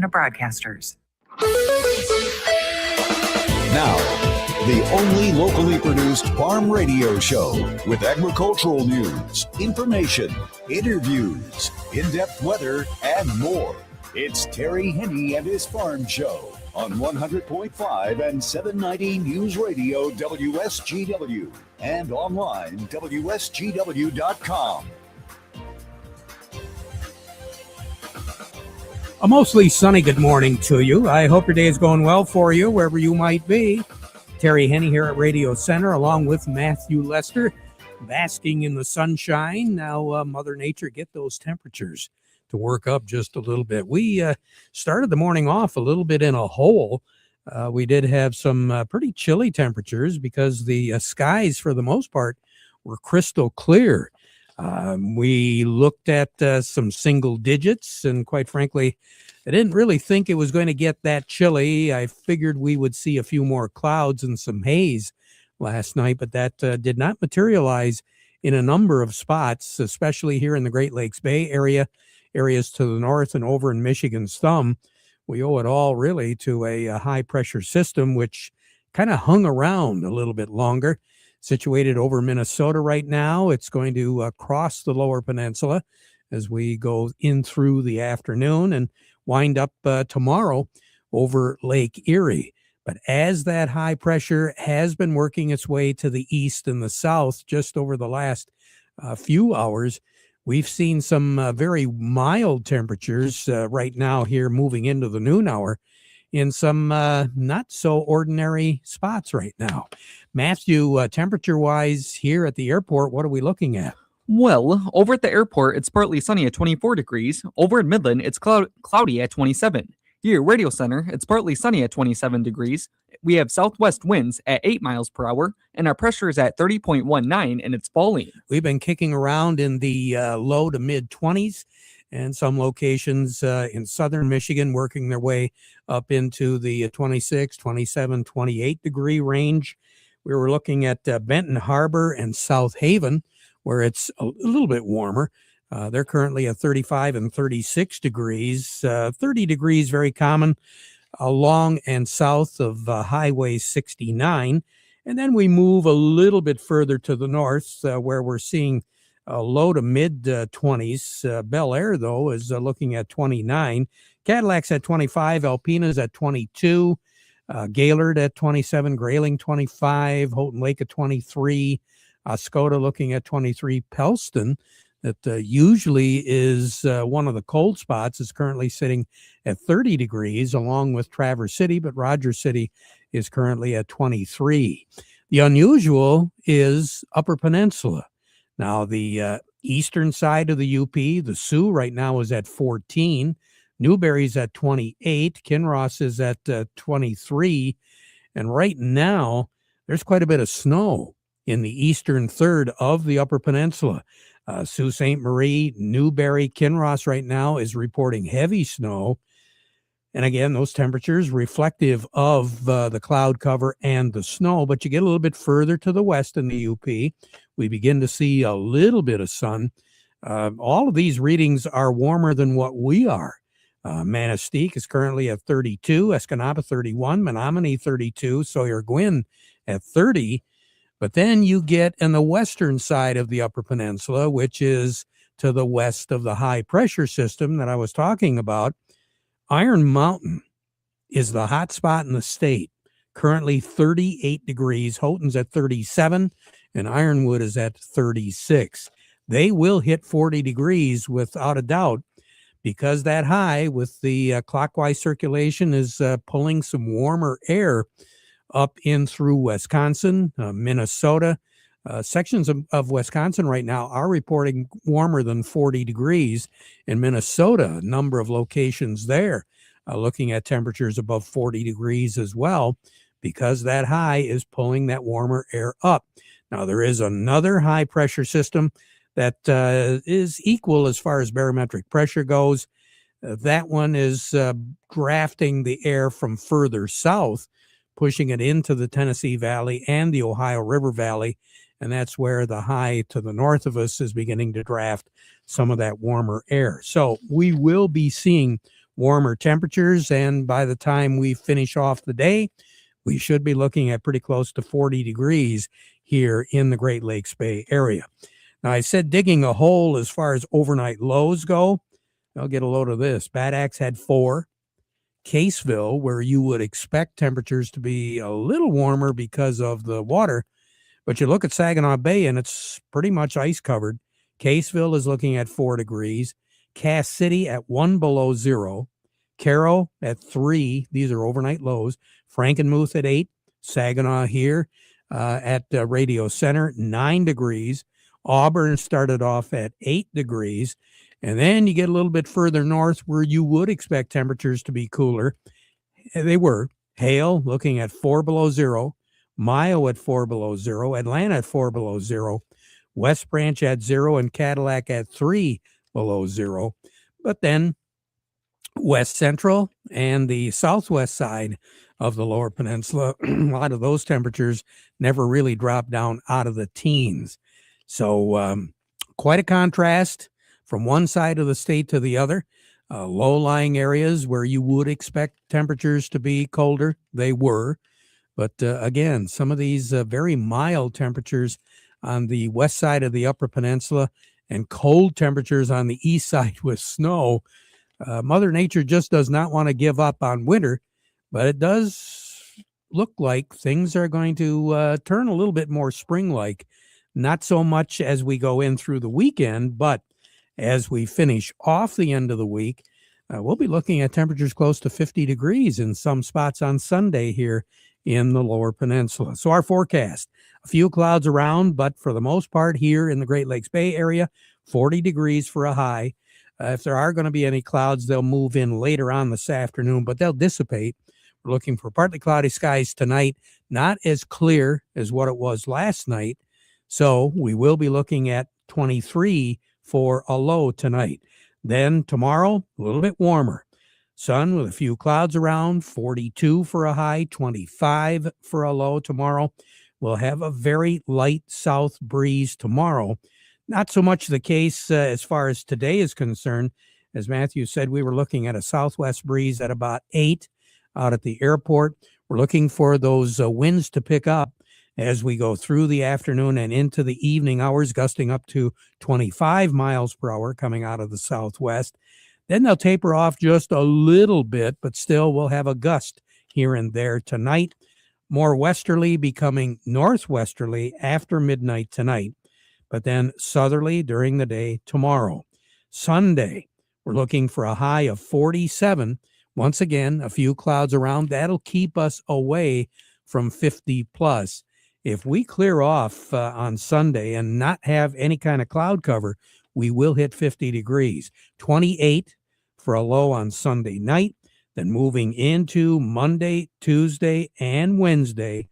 of Broadcasters. Now, the only locally produced farm radio show with agricultural news, information, interviews, in-depth weather, and more. It's Terry Henne and his Farm Show on 100.5 and 790 News Radio WSGW and online WSGW.com. A mostly sunny good morning to you. I hope your day is going well for you, wherever you might be. Terry Henne here at Radio Center, along with Matthew Lester, basking in the sunshine. Now, Mother Nature, get those temperatures to work up just a little bit. We started the morning off a little bit in a hole. We did have some pretty chilly temperatures because the skies, for the most part, were crystal clear. We looked at some single digits, and quite frankly, I didn't really think it was going to get that chilly. I figured we would see a few more clouds and some haze last night, but that did not materialize in a number of spots, especially here in the Great Lakes Bay area, areas to the north and over in Michigan's thumb. We owe it all really to a high-pressure system, which kind of hung around a little bit longer. Situated over Minnesota right now. It's going to cross the lower peninsula as we go in through the afternoon and wind up tomorrow over Lake Erie. But as that high pressure has been working its way to the east and the south just over the last few hours, we've seen some very mild temperatures right now here moving into the noon hour in some not so ordinary spots right now. Matthew, temperature-wise here at the airport, what are we looking at? Well, over at the airport, it's partly sunny at 24 degrees. Over in Midland, it's cloudy at 27. Here, Radio Center, it's partly sunny at 27 degrees. We have southwest winds at 8 miles per hour, and our pressure is at 30.19, and it's falling. We've been kicking around in the low to mid-20s, and some locations in southern Michigan working their way up into the 26, 27, 28 degree range. We were looking at Benton Harbor and South Haven, where it's a little bit warmer. They're currently at 35 and 36 degrees. 30 degrees, very common along and south of Highway 69. And then we move a little bit further to the north where we're seeing low to mid 20s. Bel Air, though, is looking at 29. Cadillac's at 25. Alpena's at 22. Gaylord at 27. Grayling 25. Houghton Lake at 23. Oscoda looking at 23. Pellston, that usually is one of the cold spots, is currently sitting at 30 degrees, along with Traverse City, but Rogers City is currently at 23. The unusual is Upper Peninsula. Now, the eastern side of the UP, the Sioux right now is at 14. Newberry's at 28. Kinross is at 23. And right now, there's quite a bit of snow in the eastern third of the Upper Peninsula. Sault Ste. Marie, Newberry, Kinross right now is reporting heavy snow. And again, those temperatures reflective of the cloud cover and the snow. But you get a little bit further to the west in the UP, we begin to see a little bit of sun. All of these readings are warmer than what we are. Manistee is currently at 32, Escanaba 31, Menominee 32, Sawyer Gwinn at 30. But then you get in the western side of the Upper Peninsula, which is to the west of the high pressure system that I was talking about. Iron Mountain is the hot spot in the state, currently 38 degrees. Houghton's at 37, and Ironwood is at 36. They will hit 40 degrees without a doubt, because that high with the clockwise circulation is pulling some warmer air up in through Wisconsin, Minnesota. Sections of Wisconsin right now are reporting warmer than 40 degrees. In Minnesota, a number of locations there looking at temperatures above 40 degrees as well, because that high is pulling that warmer air up. Now, there is another high pressure system that is equal as far as barometric pressure goes. That one is drafting the air from further south, pushing it into the Tennessee Valley and the Ohio River Valley. And that's where the high to the north of us is beginning to draft some of that warmer air. So we will be seeing warmer temperatures. And by the time we finish off the day, we should be looking at pretty close to 40 degrees here in the Great Lakes Bay area. Now, I said digging a hole as far as overnight lows go. I'll get a load of this. Bad Axe had 4. Caseville, where you would expect temperatures to be a little warmer because of the water, but you look at Saginaw Bay and it's pretty much ice covered. Caseville is looking at 4 degrees. Cass City at 1 below 0. Carroll at 3. These are overnight lows. Frankenmuth at 8. Saginaw here at Radio Center, 9 degrees. Auburn started off at 8 degrees. And then you get a little bit further north where you would expect temperatures to be cooler. They were. Hale looking at 4 below 0. Mayo at 4 below 0. Atlanta at 4 below 0. West Branch at 0 and Cadillac at 3 below 0. But then West Central and the southwest side of the Lower Peninsula, a lot of those temperatures never really dropped down out of the teens. So quite a contrast from one side of the state to the other. Low-lying areas where you would expect temperatures to be colder, they were. But again, some of these very mild temperatures on the west side of the Upper Peninsula and cold temperatures on the east side with snow. Mother Nature just does not want to give up on winter, but it does look like things are going to turn a little bit more spring-like. Not so much as we go in through the weekend, but as we finish off the end of the week, we'll be looking at temperatures close to 50 degrees in some spots on Sunday here in the Lower Peninsula. So our forecast, a few clouds around, but for the most part here in the Great Lakes Bay area, 40 degrees for a high. If there are going to be any clouds, they'll move in later on this afternoon, but they'll dissipate. We're looking for partly cloudy skies tonight, not as clear as what it was last night. So we will be looking at 23 for a low tonight. Then tomorrow, a little bit warmer. Sun with a few clouds around, 42 for a high, 25 for a low tomorrow. We'll have a very light south breeze tomorrow. Not so much the case as far as today is concerned. As Matthew said, we were looking at a southwest breeze at about 8 out at the airport. We're looking for those winds to pick up as we go through the afternoon and into the evening hours, gusting up to 25 miles per hour coming out of the southwest. Then they'll taper off just a little bit, but still we'll have a gust here and there tonight. More westerly, becoming northwesterly after midnight tonight, but then southerly during the day tomorrow. Sunday, we're looking for a high of 47. Once again, a few clouds around. That'll keep us away from 50 plus. If we clear off on Sunday and not have any kind of cloud cover, we will hit 50 degrees. 28 for a low on Sunday night. Then moving into Monday, Tuesday, and Wednesday,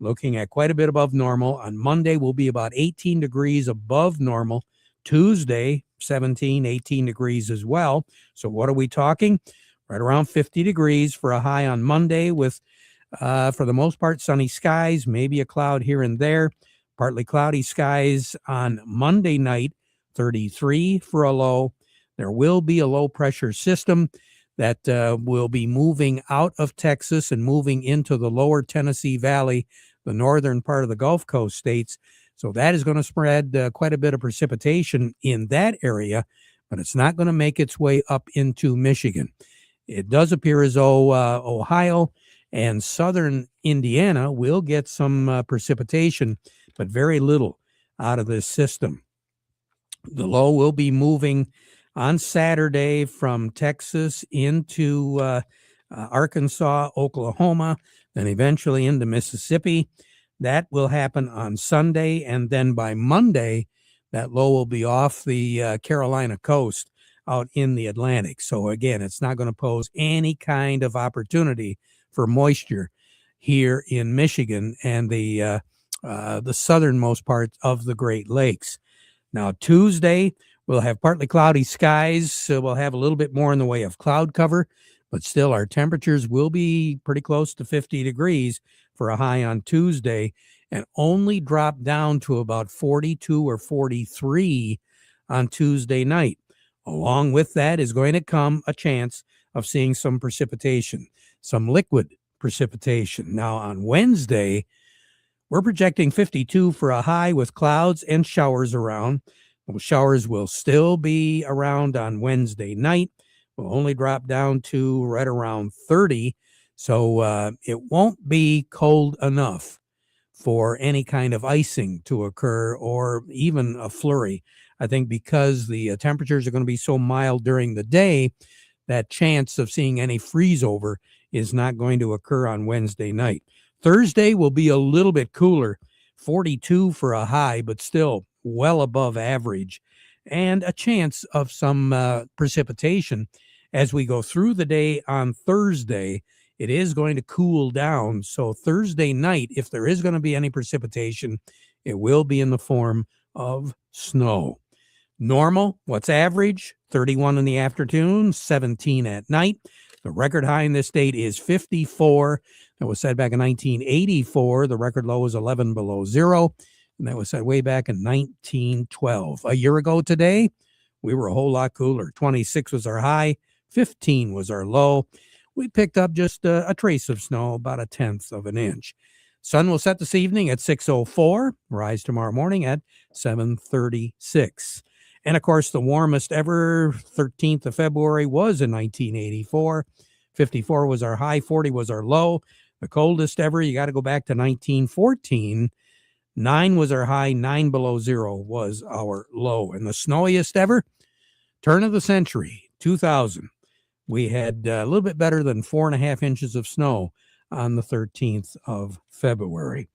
looking at quite a bit above normal. On Monday, we'll be about 18 degrees above normal. Tuesday, 17, 18 degrees as well. So what are we talking? Right around 50 degrees for a high on Monday with, for the most part, sunny skies, maybe a cloud here and there. Partly cloudy skies on Monday night, 33 for a low. There will be a low pressure system that will be moving out of Texas and moving into the lower Tennessee Valley, the northern part of the Gulf Coast states. So that is going to spread quite a bit of precipitation in that area, but it's not going to make its way up into Michigan. It does appear as though Ohio and southern Indiana will get some precipitation, but very little out of this system. The low will be moving on Saturday from Texas into Arkansas, Oklahoma, then eventually into Mississippi. That will happen on Sunday, and then by Monday, that low will be off the Carolina coast out in the Atlantic. So again, it's not going to pose any kind of opportunity for moisture here in Michigan and the southernmost parts of the Great Lakes. Now, Tuesday, we'll have partly cloudy skies, so we'll have a little bit more in the way of cloud cover, but still our temperatures will be pretty close to 50 degrees for a high on Tuesday and only drop down to about 42 or 43 on Tuesday night. Along with that is going to come a chance of seeing some precipitation, some liquid precipitation. Now on Wednesday, we're projecting 52 for a high with clouds and showers around. Those showers will still be around on Wednesday night. Will only drop down to right around 30. So it won't be cold enough for any kind of icing to occur or even a flurry. I think because the temperatures are going to be so mild during the day, that chance of seeing any freeze over is not going to occur on Wednesday night. Thursday will be a little bit cooler, 42 for a high, but still well above average, and a chance of some precipitation as we go through the day on Thursday. It is going to cool down. So Thursday night, if there is going to be any precipitation, it will be in the form of snow. Normal, what's average? 31 in the afternoon, 17 at night. The record high in this state is 54. That was set back in 1984. The record low was 11 below zero. And that was set way back in 1912. A year ago today, we were a whole lot cooler. 26 was our high, 15 was our low. We picked up just a trace of snow, about 1/10 of an inch. Sun will set this evening at 6:04, rise tomorrow morning at 7:36. And of course, the warmest ever, 13th of February, was in 1984. 54 was our high, 40 was our low. The coldest ever, you got to go back to 1914. 9 was our high, 9 below zero was our low. And the snowiest ever, turn of the century, 2000. We had a little bit better than 4.5 inches of snow on the 13th of February.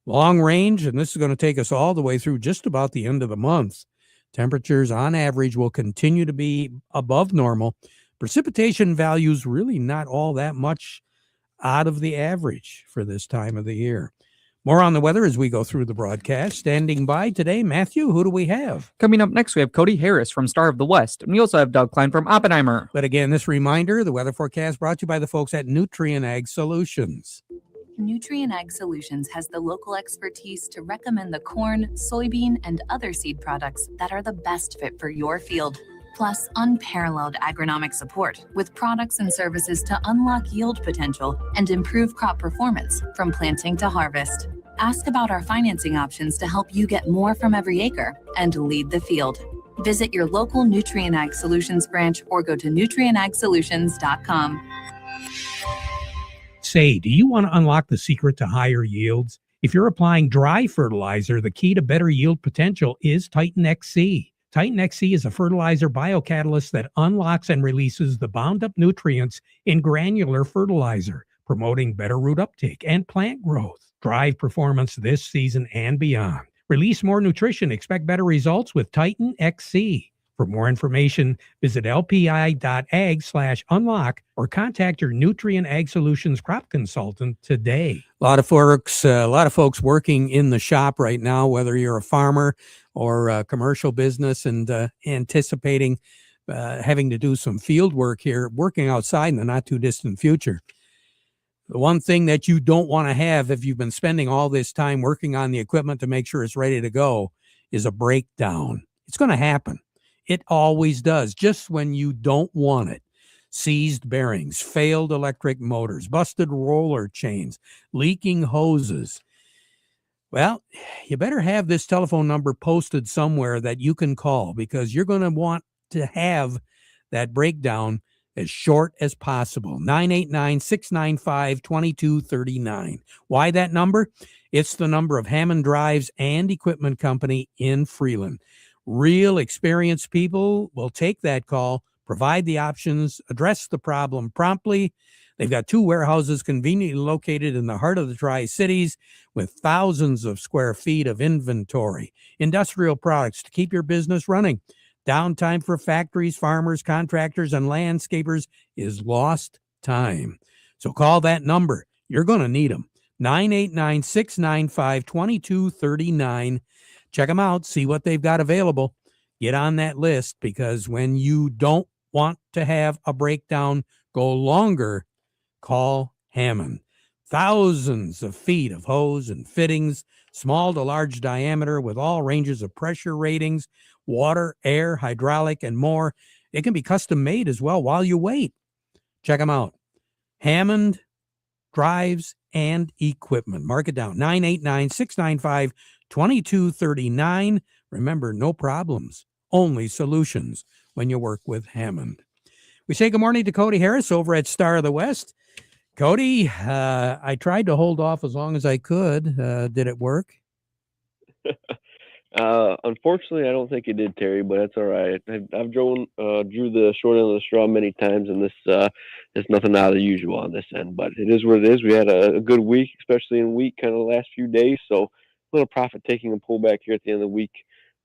Long range, and this is going to take us all the way through just about the end of the month. Temperatures on average will continue to be above normal. Precipitation values really not all that much out of the average for this time of the year. More on the weather as we go through the broadcast. Standing by today, Matthew, who do we have? Coming up next, we have Cody Harris from Star of the West, and we also have Doug Klein from Oppenheimer. But again, this reminder, the weather forecast brought to you by the folks at Nutrient Ag Solutions. Nutrient Ag Solutions has the local expertise to recommend the corn, soybean, and other seed products that are the best fit for your field. Plus, unparalleled agronomic support with products and services to unlock yield potential and improve crop performance from planting to harvest. Ask about our financing options to help you get more from every acre and lead the field. Visit your local Nutrient Ag Solutions branch or go to nutrientagsolutions.com. Say, do you want to unlock the secret to higher yields? If you're applying dry fertilizer, the key to better yield potential is Titan XC. Titan XC is a fertilizer biocatalyst that unlocks and releases the bound-up nutrients in granular fertilizer, promoting better root uptake and plant growth. Drive performance this season and beyond. Release more nutrition. Expect better results with Titan XC. For more information, visit lpi.ag/unlock or contact your Nutrient Ag Solutions crop consultant today. A lot of folks working in the shop right now, whether you're a farmer or a commercial business and anticipating having to do some field work here, working outside in the not too distant future. The one thing that you don't want to have if you've been spending all this time working on the equipment to make sure it's ready to go is a breakdown. It's going to happen. It always does, just when you don't want it. Seized bearings, failed electric motors, busted roller chains, leaking hoses. Well, you better have this telephone number posted somewhere that you can call, because you're going to want to have that breakdown as short as possible. 989-695-2239. Why that number? It's the number of Hammond Drives and Equipment Company in Freeland. Real experienced people will take that call, provide the options, address the problem promptly. They've got 2 warehouses conveniently located in the heart of the Tri-Cities with thousands of square feet of inventory. Industrial products to keep your business running. Downtime for factories, farmers, contractors, and landscapers is lost time. So call that number. You're going to need them. 989-695-2239. Check them out. See what they've got available. Get on that list, because when you don't want to have a breakdown go longer, call Hammond. Thousands of feet of hose and fittings, small to large diameter, with all ranges of pressure ratings, water, air, hydraulic, and more. It can be custom made as well while you wait. Check them out. Hammond Drives and Equipment. Mark it down. 989-695-2239. Remember, no problems, only solutions when you work with Hammond. We say good morning to Cody Harris over at Star of the West. Cody, I tried to hold off as long as I could. Did it work? Unfortunately, I don't think it did, Terry, but that's all right. I've drew the short end of the straw many times, and this is nothing out of the usual on this end. But it is what it is. We had a good week, especially in week kind of the last few days. So a little profit taking and pullback here at the end of the week,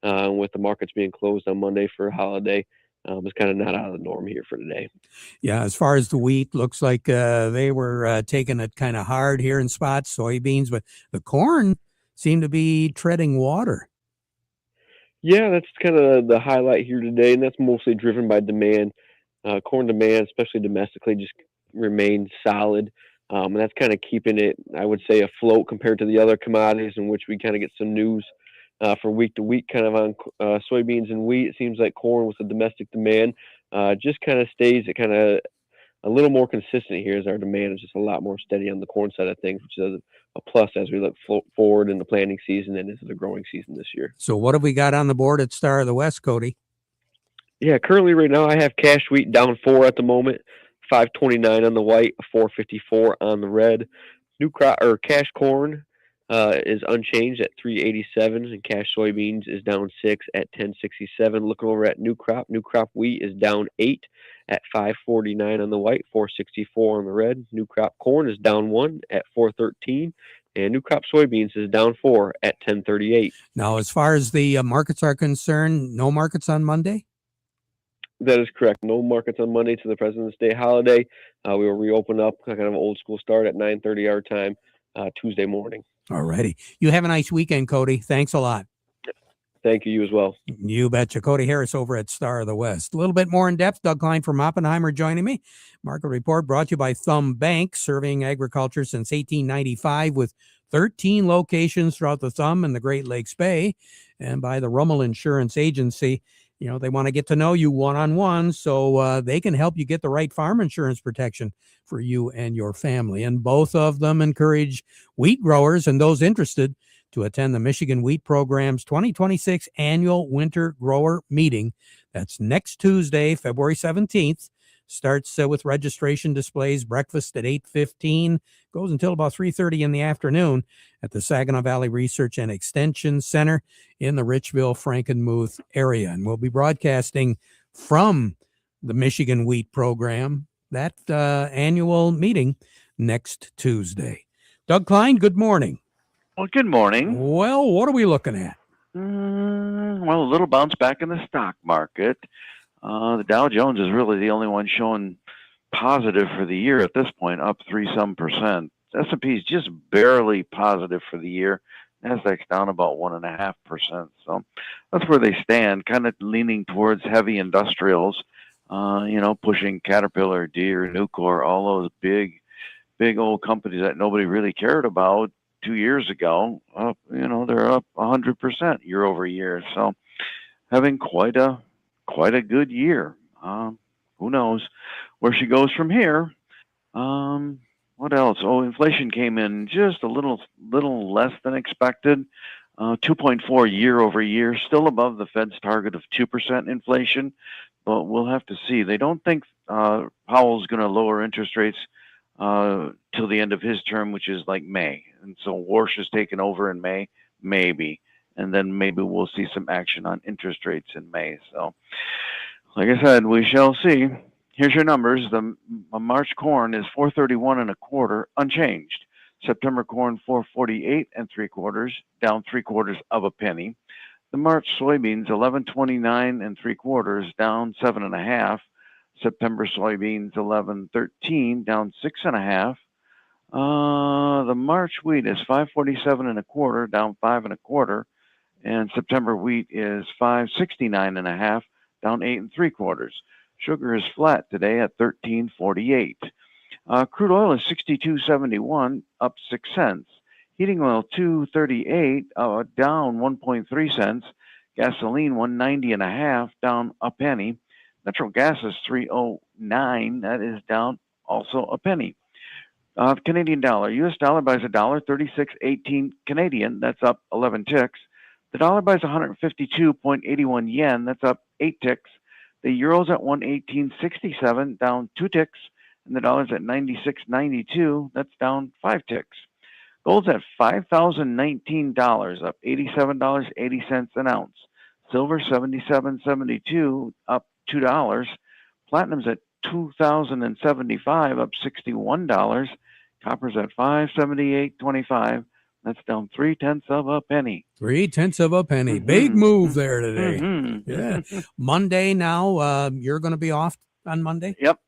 with the markets being closed on Monday for a holiday. It's kind of not out of the norm here for today. Yeah, as far as the wheat, looks like they were taking it kind of hard here in spots, soybeans, but the corn seemed to be treading water. Yeah, that's kind of the highlight here today, and that's mostly driven by demand. Corn demand, especially domestically, just remains solid. And that's kind of keeping it, I would say, afloat compared to the other commodities in which we kind of get some news from week to week kind of on soybeans and wheat. It seems like corn with the domestic demand just kind of stays at kind of a little more consistent here as our demand is just a lot more steady on the corn side of things, which is a plus as we look forward in the planting season and into the growing season this year. So what have we got on the board at Star of the West, Cody? Yeah, currently right now I have cash wheat down 4 at the moment, 529 on the white, 454 on the red. New crop or cash corn is unchanged at 387, and cash soybeans is down 6 at 1067. Looking over at new crop wheat is down 8 at 549 on the white, 464 on the red. New crop corn is down 1 at 413. And new crop soybeans is down 4 at 1038. Now, as far as the markets are concerned, no markets on Monday? That is correct. No markets on Monday to the President's Day holiday. We will reopen up kind of an old school start at 9:30 our time Tuesday morning. All righty. You have a nice weekend, Cody. Thanks a lot. Thank you. You as well. You betcha. Cody Harris over at Star of the West. A little bit more in depth. Doug Klein from Oppenheimer joining me. Market Report brought to you by Thumb Bank, serving agriculture since 1895 with 13 locations throughout the Thumb and the Great Lakes Bay, and by the Rummel Insurance Agency. You know, they want to get to know you one-on-one, so they can help you get the right farm insurance protection for you and your family. And both of them encourage wheat growers and those interested to attend the Michigan Wheat Program's 2026 annual winter grower meeting. That's next Tuesday, February 17th. Starts with registration displays, breakfast at 8:15, goes until about 3:30 in the afternoon at the Saginaw Valley Research and Extension Center in the Richville-Frankenmuth area. And we'll be broadcasting from the Michigan Wheat Program, that annual meeting, next Tuesday. Doug Klein, good morning. Well, good morning. Well, what are we looking at? Well, a little bounce back in the stock market. The Dow Jones is really the only one showing positive for the year at this point, up 3% S&P is just barely positive for the year. Nasdaq's down about 1.5%. So that's where they stand, kind of leaning towards heavy industrials. Pushing Caterpillar, Deere, Nucor, all those big old companies that nobody really cared about 2 years ago. They're up 100% year over year. So having quite a good year. Who knows where she goes from here? What else? Oh, inflation came in just a little less than expected. 2.4 year over year, still above the Fed's target of 2% inflation, but we'll have to see. They don't think Powell's going to lower interest rates till the end of his term, which is like May. And so Warsh is taken over in May, maybe. And then maybe we'll see some action on interest rates in May. So, like I said, we shall see. Here's your numbers. The March corn is 431.25, unchanged. September corn 448.75, down 3/4 of a penny. The March soybeans 1129.75, down 7.5. September soybeans 1113, down 6.5. The March wheat is 547.25, down 5.25. And September wheat is 569.5, down 8.75. Sugar is flat today at 13.48. Crude oil is 62.71, up 6 cents. Heating oil 2.38, down 1.3 cents. Gasoline 190.5, down a penny. Natural gas is 3.09, that is down also a penny. Canadian dollar. U.S. dollar buys $1.3618 Canadian. That's up 11 ticks. The dollar buys 152.81 yen. That's up 8 ticks. The euro's at 118.67, down 2 ticks. And the dollar's at 96.92. That's down 5 ticks. Gold's at $5,019, up $87.80 an ounce. Silver $77.72, up $2. Platinum's at $2,075, up $61. Copper's at $578.25. That's down 0.3 of a penny. 0.3 of a penny. Big move there today. Yeah. Monday now. You're going to be off on Monday? Yep.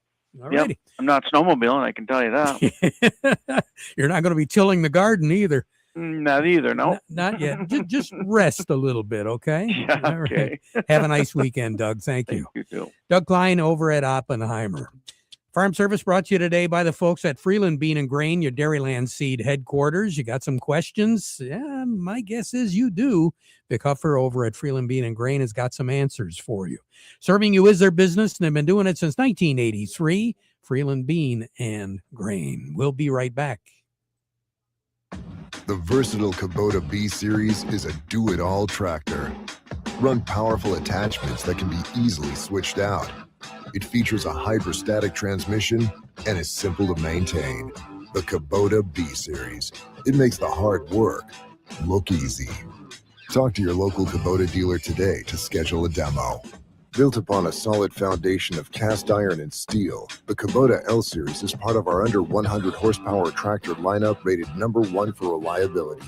All righty. Yep. I'm not snowmobiling, I can tell you that. You're not going to be tilling the garden either. Not either, no. Not yet. Just rest a little bit, okay? Yeah, okay. Right. Have a nice weekend, Doug. Thank you. You too. Doug Klein over at Oppenheimer. Farm Service brought to you today by the folks at Freeland Bean and Grain, your Dairyland Seed headquarters. You got some questions? Yeah, my guess is you do. Vic Huffer over at Freeland Bean and Grain has got some answers for you. Serving you is their business, and they've been doing it since 1983. Freeland Bean and Grain. We'll be right back. The versatile Kubota B-Series is a do-it-all tractor. Run powerful attachments that can be easily switched out. It features a hydrostatic transmission and is simple to maintain. The Kubota B-Series. It makes the hard work look easy. Talk to your local Kubota dealer today to schedule a demo. Built upon a solid foundation of cast iron and steel, the Kubota L-Series is part of our under 100 horsepower tractor lineup rated #1 for reliability.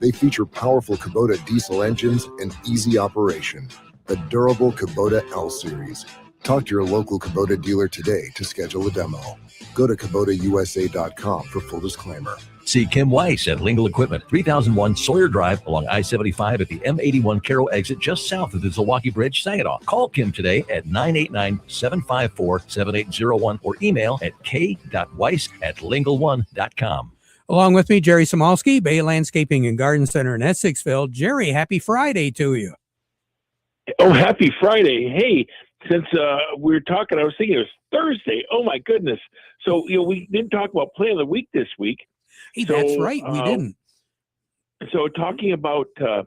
They feature powerful Kubota diesel engines and easy operation. The durable Kubota L-Series. Talk to your local Kubota dealer today to schedule a demo. Go to KubotaUSA.com for full disclaimer. See Kim Weiss at Lingle Equipment, 3001 Sawyer Drive along I-75 at the M81 Carroll exit just south of the Zilwaukee Bridge, Saginaw. Call Kim today at 989-754-7801 or email at k.weiss@lingle1.com. Along with me, Jerry Samalski, Bay Landscaping and Garden Center in Essexville. Jerry, happy Friday to you. Oh, happy Friday. Hey, since we were talking, I was thinking it was Thursday. Oh, my goodness. So, we didn't talk about play of the week this week. Hey, that's right. We didn't. So talking about the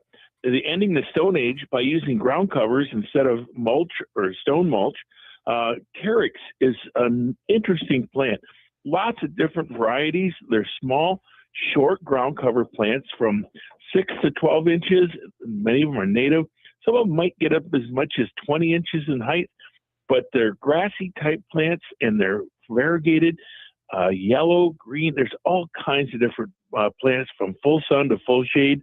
ending the Stone Age by using ground covers instead of mulch or stone mulch, Carex is an interesting plant. Lots of different varieties. They're small, short ground cover plants from 6 to 12 inches. Many of them are native. Some of them might get up as much as 20 inches in height, but they're grassy type plants and they're variegated. Yellow, green, there's all kinds of different plants from full sun to full shade,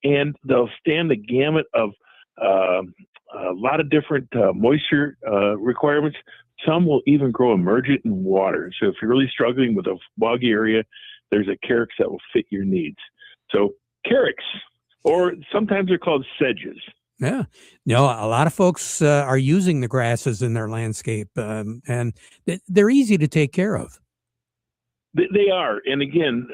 and they'll stand the gamut of a lot of different moisture requirements. Some will even grow emergent in water. So if you're really struggling with a boggy area, there's a Carex that will fit your needs. So Carex, or sometimes they're called sedges. Yeah. A lot of folks are using the grasses in their landscape, and they're easy to take care of. They are, and again,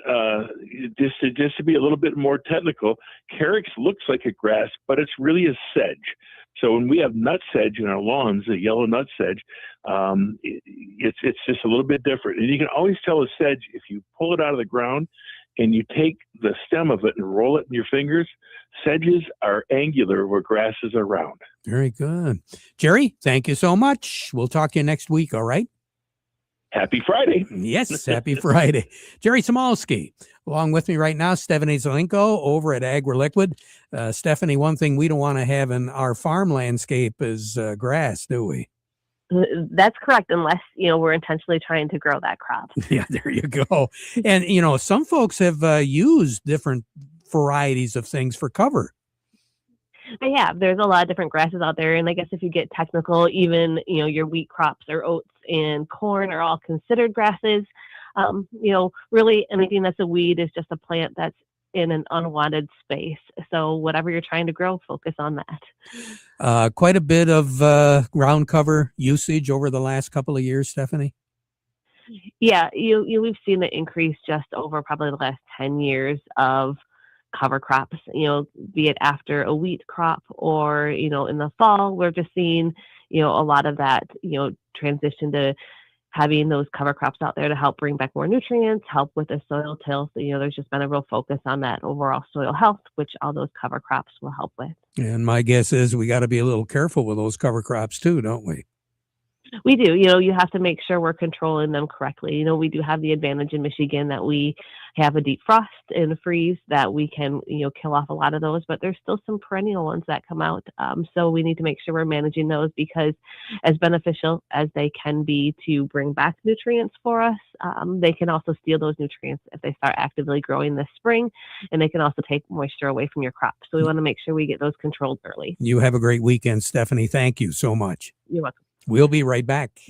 just to be a little bit more technical, Carex looks like a grass, but it's really a sedge. So when we have nut sedge in our lawns, a yellow nut sedge, it's just a little bit different. And you can always tell a sedge if you pull it out of the ground and you take the stem of it and roll it in your fingers. Sedges are angular where grasses are round. Very good. Jerry, thank you so much. We'll talk to you next week, all right? Happy Friday. Yes, happy Friday. Jerry Samalski. Along with me right now, Stephanie Zelenko over at AgriLiquid. Stephanie, one thing we don't want to have in our farm landscape is grass, do we? That's correct, unless, we're intentionally trying to grow that crop. Yeah, there you go. And, some folks have used different varieties of things for cover. Yeah, there's a lot of different grasses out there. And I guess if you get technical, even, your wheat crops or oats and corn are all considered grasses. Really anything that's a weed is just a plant that's in an unwanted space. So whatever you're trying to grow, focus on that. Quite a bit of ground cover usage over the last couple of years, Stephanie. Yeah, we've seen the increase just over probably the last 10 years of cover crops, be it after a wheat crop or, in the fall, we're just seeing, a lot of that, transition to having those cover crops out there to help bring back more nutrients, help with the soil till. So, there's just been a real focus on that overall soil health, which all those cover crops will help with. And my guess is we got to be a little careful with those cover crops too, don't we? We do. You have to make sure we're controlling them correctly. We do have the advantage in Michigan that we have a deep frost and freeze that we can, kill off a lot of those, but there's still some perennial ones that come out. So we need to make sure we're managing those, because as beneficial as they can be to bring back nutrients for us, they can also steal those nutrients if they start actively growing this spring, and they can also take moisture away from your crops. So we want to make sure we get those controlled early. You have a great weekend, Stephanie. Thank you so much. You're welcome. We'll be right back.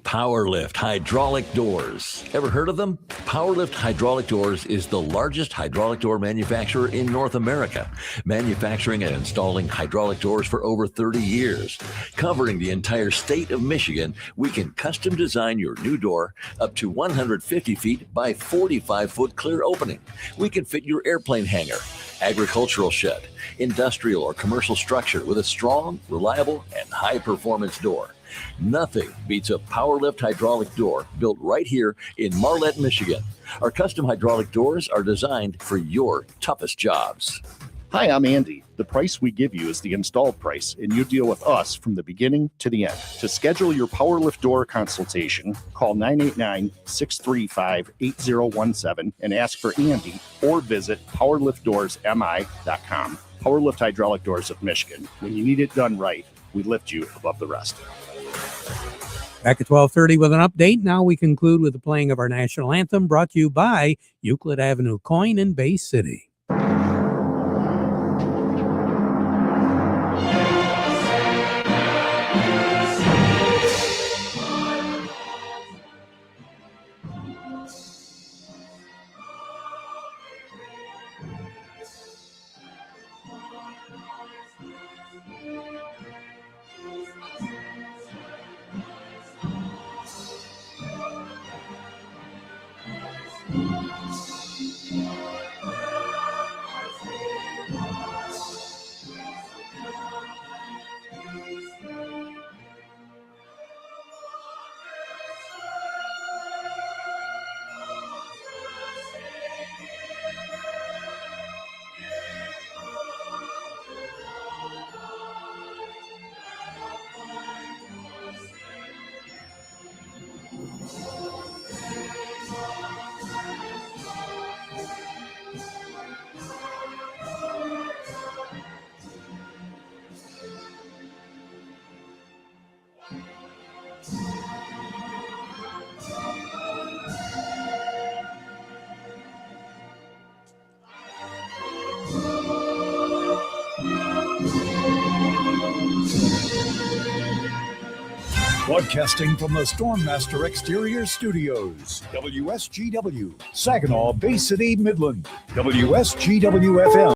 PowerLift Hydraulic Doors. Ever heard of them? PowerLift Hydraulic Doors is the largest hydraulic door manufacturer in North America, manufacturing and installing hydraulic doors for over 30 years. Covering the entire state of Michigan, we can custom design your new door up to 150 feet by 45-foot clear opening. We can fit your airplane hangar, agricultural shed, industrial or commercial structure with a strong, reliable, and high-performance door. Nothing beats a PowerLift hydraulic door built right here in Marlette, Michigan. Our custom hydraulic doors are designed for your toughest jobs. Hi, I'm Andy. The price we give you is the installed price, and you deal with us from the beginning to the end. To schedule your PowerLift door consultation, call 989-635-8017 and ask for Andy, or visit powerliftdoorsmi.com. PowerLift Hydraulic Doors of Michigan. When you need it done right, we lift you above the rest. Back at 12:30 with an update. Now we conclude with the playing of our national anthem, brought to you by Euclid Avenue Coin in Bay City. Broadcasting from the Stormmaster Exterior Studios, WSGW, Saginaw, Bay City, Midland, WSGW-FM.